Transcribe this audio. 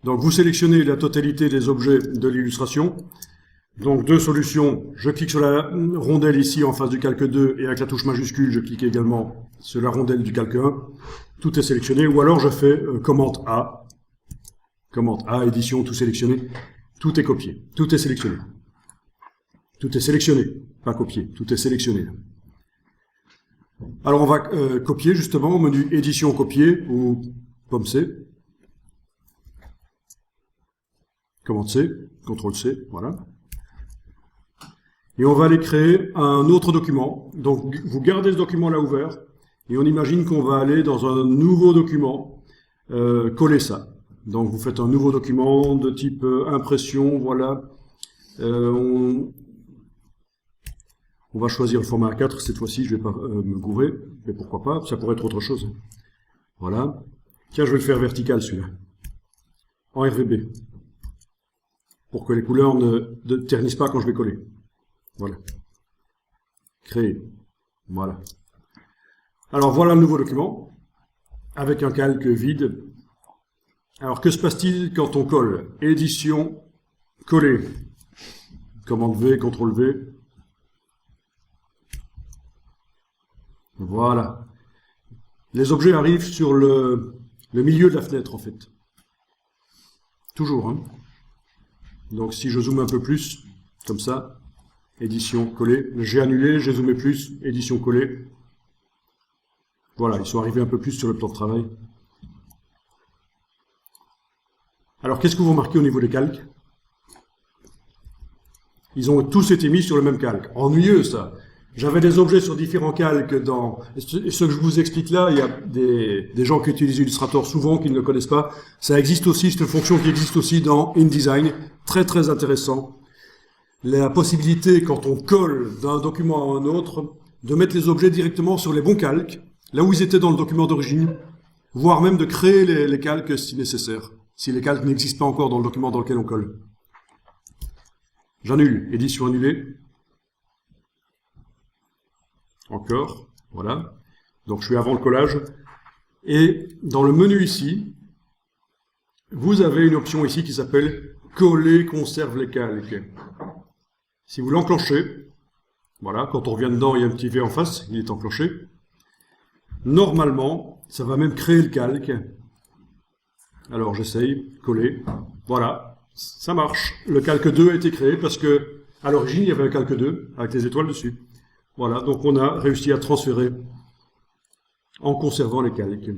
Donc vous sélectionnez la totalité des objets de l'illustration. Donc deux solutions, je clique sur la rondelle ici en face du calque 2 et avec la touche majuscule je clique également sur la rondelle du calque 1. Tout est sélectionné, ou alors je fais commande A, édition, tout sélectionné, tout est copié, tout est sélectionné. Tout est sélectionné, pas copié, tout est sélectionné. Alors on va copier justement au menu édition copier ou pomme C. Commande C, CTRL C, voilà. Et on va aller créer un autre document. Donc vous gardez ce document là ouvert et on imagine qu'on va aller dans un nouveau document, coller ça. Donc vous faites un nouveau document de type impression, voilà. On va choisir le format A4 cette fois-ci, je vais pas me gourer, mais pourquoi pas, ça pourrait être autre chose. Voilà. Tiens, je vais le faire vertical celui-là, en RGB, pour que les couleurs ne ternissent pas quand je vais coller. Voilà. Créer. Voilà. Alors voilà le nouveau document, avec un calque vide. Alors que se passe-t-il quand on colle? Édition, coller. Commande V, CTRL V. Voilà. Les objets arrivent sur le milieu de la fenêtre en fait. Toujours, hein. Donc si je zoome un peu plus, comme ça, édition, coller. J'ai annulé, j'ai zoomé plus, édition, coller. Voilà, ils sont arrivés un peu plus sur le plan de travail. Alors, qu'est-ce que vous remarquez au niveau des calques? Ils ont tous été mis sur le même calque. Ennuyeux, ça. J'avais des objets sur différents calques dans... Et ce que je vous explique là, il y a des gens qui utilisent Illustrator souvent, qui ne le connaissent pas. Ça existe aussi, c'est une fonction qui existe aussi dans InDesign. Très, très intéressant. La possibilité, quand on colle d'un document à un autre, de mettre les objets directement sur les bons calques, là où ils étaient dans le document d'origine, voire même de créer les calques si nécessaire, si les calques n'existent pas encore dans le document dans lequel on colle. J'annule, édition annulée. Encore, voilà. Donc je suis avant le collage. Et dans le menu ici, vous avez une option ici qui s'appelle « Coller conserve les calques ». Si vous l'enclenchez, voilà, quand on revient dedans, il y a un petit V en face, il est enclenché. Normalement, ça va même créer le calque. Alors j'essaye, coller, voilà, ça marche. Le calque 2 a été créé parce que à l'origine il y avait un calque 2 avec les étoiles dessus. Voilà, donc on a réussi à transférer en conservant les calques.